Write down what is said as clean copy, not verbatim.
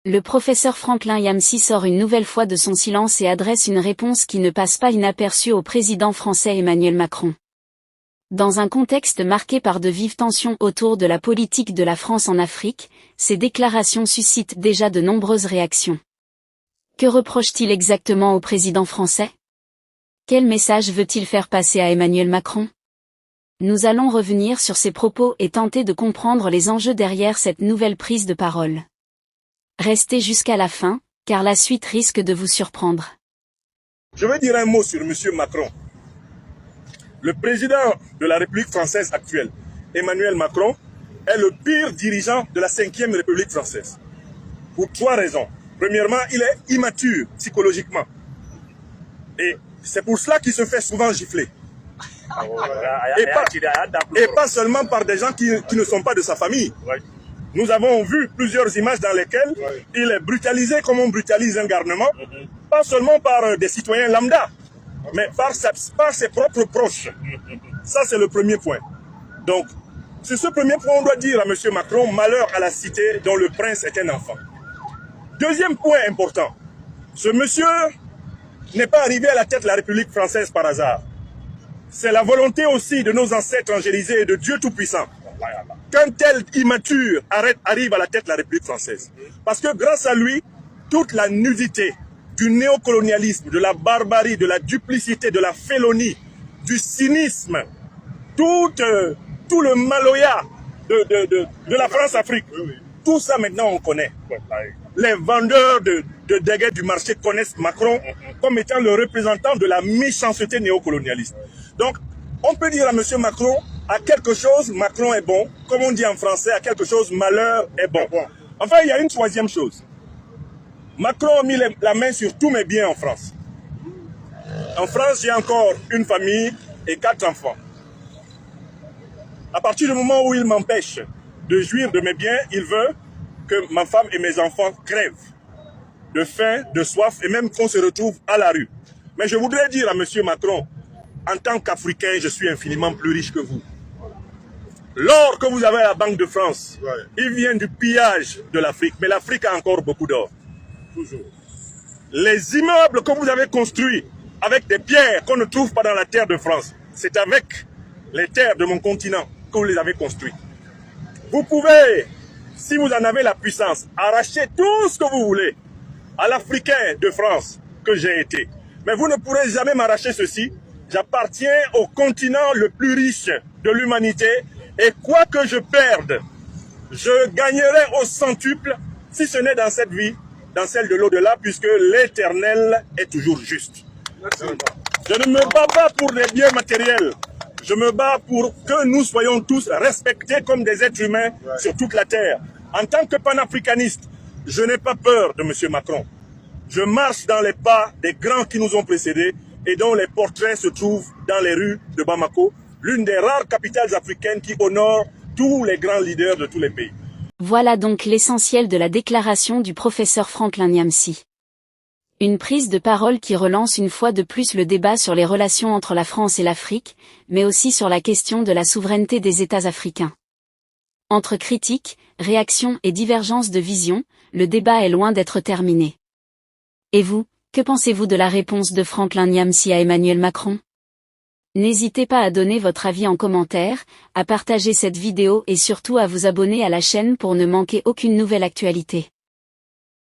Le professeur Franklin Yamsi sort une nouvelle fois de son silence et adresse une réponse qui ne passe pas inaperçue au président français Emmanuel Macron. Dans un contexte marqué par de vives tensions autour de la politique de la France en Afrique, ces déclarations suscitent déjà de nombreuses réactions. Que reproche-t-il exactement au président français? Quel message veut-il faire passer à Emmanuel Macron? Nous allons revenir sur ces propos et tenter de comprendre les enjeux derrière cette nouvelle prise de parole. Restez jusqu'à la fin, car la suite risque de vous surprendre. Je veux dire un mot sur M. Macron. Le président de la République française actuelle, Emmanuel Macron, est le pire dirigeant de la 5e République française. Pour 3 raisons. Premièrement, il est immature psychologiquement. Et c'est pour cela qu'il se fait souvent gifler. Et pas seulement par des gens qui ne sont pas de sa famille. Nous avons vu plusieurs images dans lesquelles il est brutalisé comme on brutalise un garnement, pas seulement par des citoyens lambda, mais par ses propres proches. Ça, c'est le premier point. Donc, sur ce premier point, on doit dire à M. Macron, malheur à la cité dont le prince est un enfant. Deuxième point important, ce monsieur n'est pas arrivé à la tête de la République française par hasard. C'est la volonté aussi de nos ancêtres angélisés et de Dieu Tout-Puissant qu'un tel immature arrive à la tête de la République française. Parce que grâce à lui, toute la nudité du néocolonialisme, de la barbarie, de la duplicité, de la félonie, du cynisme, tout le maloya de la France-Afrique, tout ça maintenant on connaît. Les vendeurs de déguets du marché connaissent Macron comme étant le représentant de la méchanceté néocolonialiste. Donc, on peut dire à M. Macron, à quelque chose, Macron est bon. Comme on dit en français, à quelque chose, malheur est bon. Enfin, il y a une troisième chose. Macron a mis la main sur tous mes biens en France. En France, j'ai encore une famille et 4 enfants. À partir du moment où il m'empêche de jouir de mes biens, il veut que ma femme et mes enfants crèvent de faim, de soif et même qu'on se retrouve à la rue. Mais je voudrais dire à M. Macron, en tant qu'Africain, je suis infiniment plus riche que vous. L'or que vous avez à la Banque de France, il vient du pillage de l'Afrique. Mais l'Afrique a encore beaucoup d'or. Toujours. Les immeubles que vous avez construits avec des pierres qu'on ne trouve pas dans la terre de France, c'est avec les terres de mon continent que vous les avez construits. Vous pouvez, si vous en avez la puissance, arracher tout ce que vous voulez à l'Africain de France que j'ai été. Mais vous ne pourrez jamais m'arracher ceci. J'appartiens au continent le plus riche de l'humanité et quoi que je perde, je gagnerai au centuple, si ce n'est dans cette vie, dans celle de l'au-delà, puisque l'Éternel est toujours juste. Merci. Je ne me bats pas pour les biens matériels, je me bats pour que nous soyons tous respectés comme des êtres humains sur toute la terre. En tant que panafricaniste, je n'ai pas peur de M. Macron. Je marche dans les pas des grands qui nous ont précédés et dont les portraits se trouvent dans les rues de Bamako, l'une des rares capitales africaines qui honore tous les grands leaders de tous les pays. Voilà donc l'essentiel de la déclaration du professeur Franklin Yamsi. Une prise de parole qui relance une fois de plus le débat sur les relations entre la France et l'Afrique, mais aussi sur la question de la souveraineté des États africains. Entre critiques, réactions et divergences de vision, le débat est loin d'être terminé. Et vous, que pensez-vous de la réponse de Franklin Yamsi à Emmanuel Macron? N'hésitez pas à donner votre avis en commentaire, à partager cette vidéo et surtout à vous abonner à la chaîne pour ne manquer aucune nouvelle actualité.